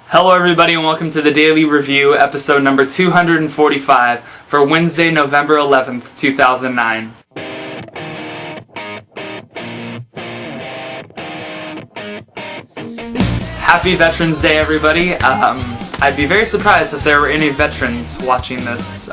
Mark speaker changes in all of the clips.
Speaker 1: Hello everybody and welcome to the Daily Review, episode number 245 for Wednesday, November 11th, 2009. Happy Veterans Day everybody. I'd be very surprised if there were any veterans watching this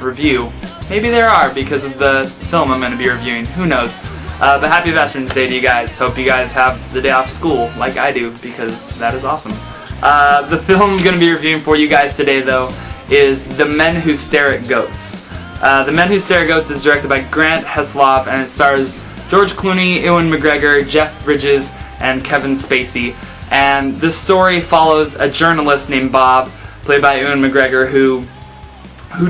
Speaker 1: review. Maybe there are because of the film I'm going to be reviewing, who knows. But happy Veterans Day to you guys. Hope you guys have the day off school like I do, because that is awesome. The film I'm going to be reviewing for you guys today, though, is The Men Who Stare at Goats. The Men Who Stare at Goats is directed by Grant Heslov, and it stars George Clooney, Ewan McGregor, Jeff Bridges, and Kevin Spacey. And this story follows a journalist named Bob, played by Ewan McGregor, who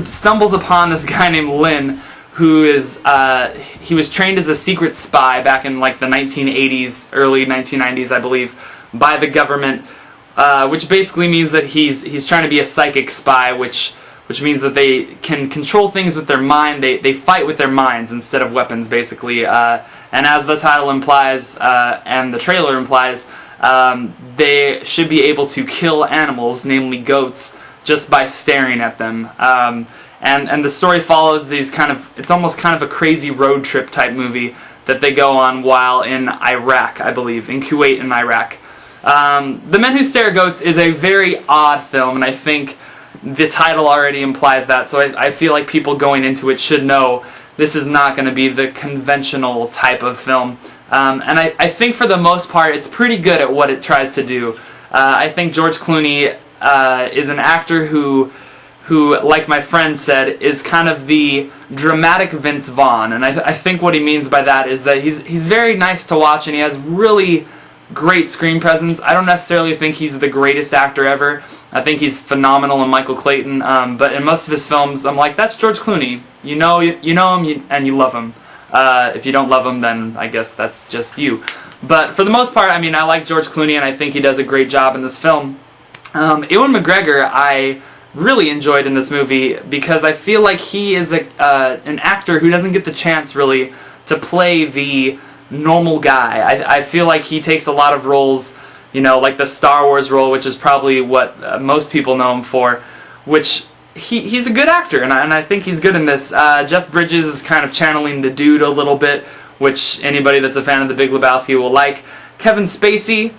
Speaker 1: stumbles upon this guy named Lynn, who is, he was trained as a secret spy back in like the 1980s, early 1990s, I believe, by the government, which basically means that he's trying to be a psychic spy, which means that they can control things with their mind. They fight with their minds instead of weapons, basically. And as the title implies, and the trailer implies, they should be able to kill animals, namely goats, just by staring at them. And the story follows these it's almost kind of a crazy road trip type movie that they go on while in Iraq, I believe, in Kuwait and Iraq. The Men Who Stare at Goats is a very odd film, and I think the title already implies that, so I feel like people going into it should know this is not going to be the conventional type of film. And I think for the most part it's pretty good at what it tries to do. I think George Clooney is an actor who, like my friend said, is kind of the dramatic Vince Vaughn, and I think what he means by that is that he's very nice to watch and he has really great screen presence. I don't necessarily think he's the greatest actor ever. I think he's phenomenal in Michael Clayton, but in most of his films I'm like, that's George Clooney. You know him and you love him. If you don't love him, then I guess that's just you. But for the most part, I mean, I like George Clooney and I think he does a great job in this film. Ewan McGregor I really enjoyed in this movie because I feel like he is an actor who doesn't get the chance really to play the normal guy. I feel like he takes a lot of roles, you know, like the Star Wars role, which is probably what most people know him for, which he's a good actor, and I think he's good in this. Jeff Bridges is kind of channeling the dude a little bit, which anybody that's a fan of The Big Lebowski will like. Kevin Spacey,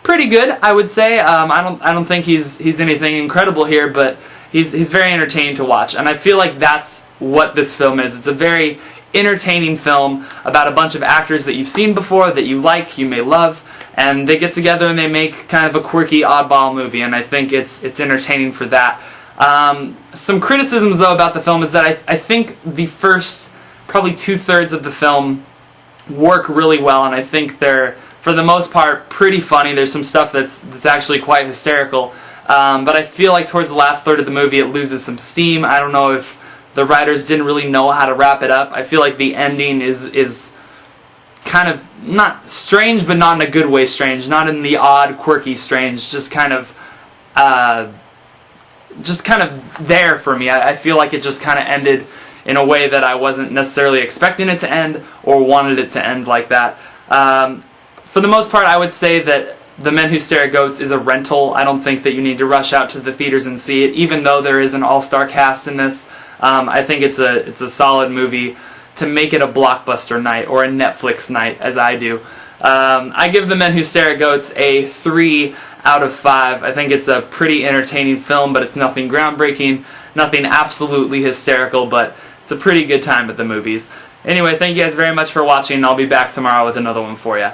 Speaker 1: pretty good, I would say. I don't think he's anything incredible here, but he's very entertaining to watch, and I feel like that's what this film is. It's a very entertaining film about a bunch of actors that you've seen before, that you like, you may love, and they get together and they make kind of a quirky, oddball movie, and I think it's entertaining for that. Some criticisms, though, about the film is that I think the first probably 2/3 of the film work really well, and I think they're, for the most part, pretty funny. There's some stuff that's actually quite hysterical, but I feel like towards the last third of the movie it loses some steam. I don't know if the writers didn't really know how to wrap it up. I feel like the ending is kind of not strange, but not in a good way strange. Not in the odd, quirky strange. Just kind of there for me. I feel like it just kind of ended in a way that I wasn't necessarily expecting it to end or wanted it to end like that. For the most part, I would say that The Men Who Stare at Goats is a rental. I don't think that you need to rush out to the theaters and see it, even though there is an all-star cast in this. I think it's a solid movie to make it a blockbuster night or a Netflix night, as I do. I give The Men Who Stare at Goats a 3 out of 5. I think it's a pretty entertaining film, but it's nothing groundbreaking, nothing absolutely hysterical, but it's a pretty good time at the movies. Anyway, thank you guys very much for watching, and I'll be back tomorrow with another one for you.